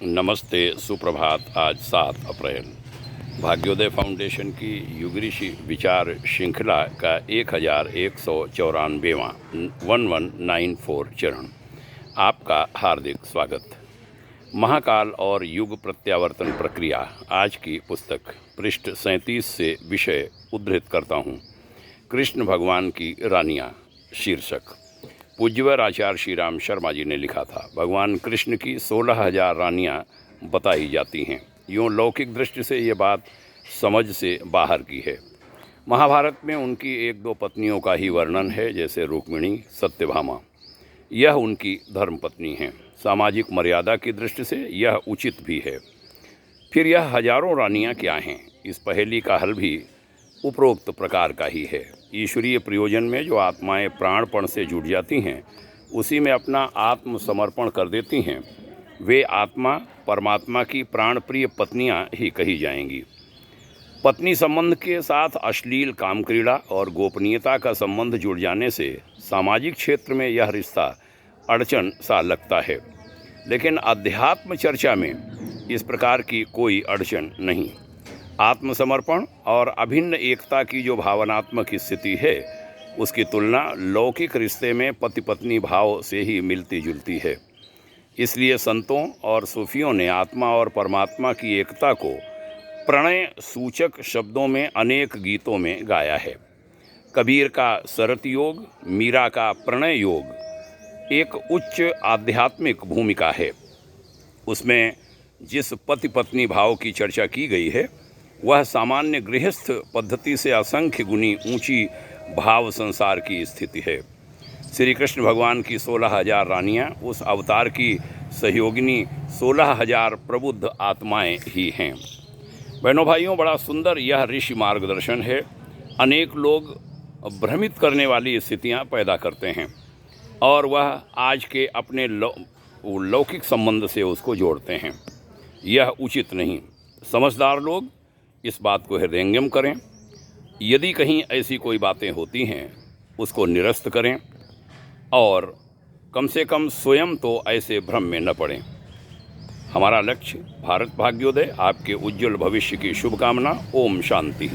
नमस्ते, सुप्रभात। आज 7 अप्रैल भाग्योदय फाउंडेशन की युग ऋषि विचार श्रृंखला का 1194वां 1194 चरण। आपका हार्दिक स्वागत। महाकाल और युग प्रत्यावर्तन प्रक्रिया, आज की पुस्तक पृष्ठ 37 से विषय उद्धृत करता हूँ। कृष्ण भगवान की रानियाँ शीर्षक पूज्यवर आचार्य श्री राम शर्मा जी ने लिखा था। भगवान कृष्ण की 16,000 रानियाँ बताई जाती हैं। यूँ लौकिक दृष्टि से ये बात समझ से बाहर की है। महाभारत में उनकी 1-2 पत्नियों का ही वर्णन है, जैसे रुक्मिणी, सत्यभामा। यह उनकी धर्मपत्नी हैं। सामाजिक मर्यादा की दृष्टि से यह उचित भी है। फिर यह हजारों रानियाँ क्या हैं? इस पहेली का हल भी उपरोक्त प्रकार का ही है। ईश्वरीय प्रयोजन में जो आत्माएं प्राणपण से जुट जाती हैं, उसी में अपना आत्मसमर्पण कर देती हैं, वे आत्मा परमात्मा की प्राणप्रिय पत्नियां ही कही जाएंगी। पत्नी संबंध के साथ अश्लील काम क्रीड़ा और गोपनीयता का संबंध जुड़ जाने से सामाजिक क्षेत्र में यह रिश्ता अड़चन सा लगता है, लेकिन अध्यात्म चर्चा में इस प्रकार की कोई अड़चन नहीं। आत्मसमर्पण और अभिन्न एकता की जो भावनात्मक स्थिति है, उसकी तुलना लौकिक रिश्ते में पति पत्नी भाव से ही मिलती जुलती है। इसलिए संतों और सूफियों ने आत्मा और परमात्मा की एकता को प्रणय सूचक शब्दों में अनेक गीतों में गाया है। कबीर का सरत योग, मीरा का प्रणय योग एक उच्च आध्यात्मिक भूमिका है। उसमें जिस पति पत्नी भाव की चर्चा की गई है, वह सामान्य गृहस्थ पद्धति से असंख्य गुनी ऊंची भाव संसार की स्थिति है। श्री कृष्ण भगवान की 16,000 रानियां उस अवतार की सहयोगिनी 16,000 प्रबुद्ध आत्माएं ही हैं। बहनों भाइयों, बड़ा सुंदर यह ऋषि मार्गदर्शन है। अनेक लोग भ्रमित करने वाली स्थितियां पैदा करते हैं और वह आज के अपने लौकिक संबंध से उसको जोड़ते हैं। यह उचित नहीं। समझदार लोग इस बात को हृदयंगम करें। यदि कहीं ऐसी कोई बातें होती हैं, उसको निरस्त करें और कम से कम स्वयं तो ऐसे भ्रम में न पड़ें। हमारा लक्ष्य भारत भाग्योदय, आपके उज्जवल भविष्य की शुभकामना। ओम शांति।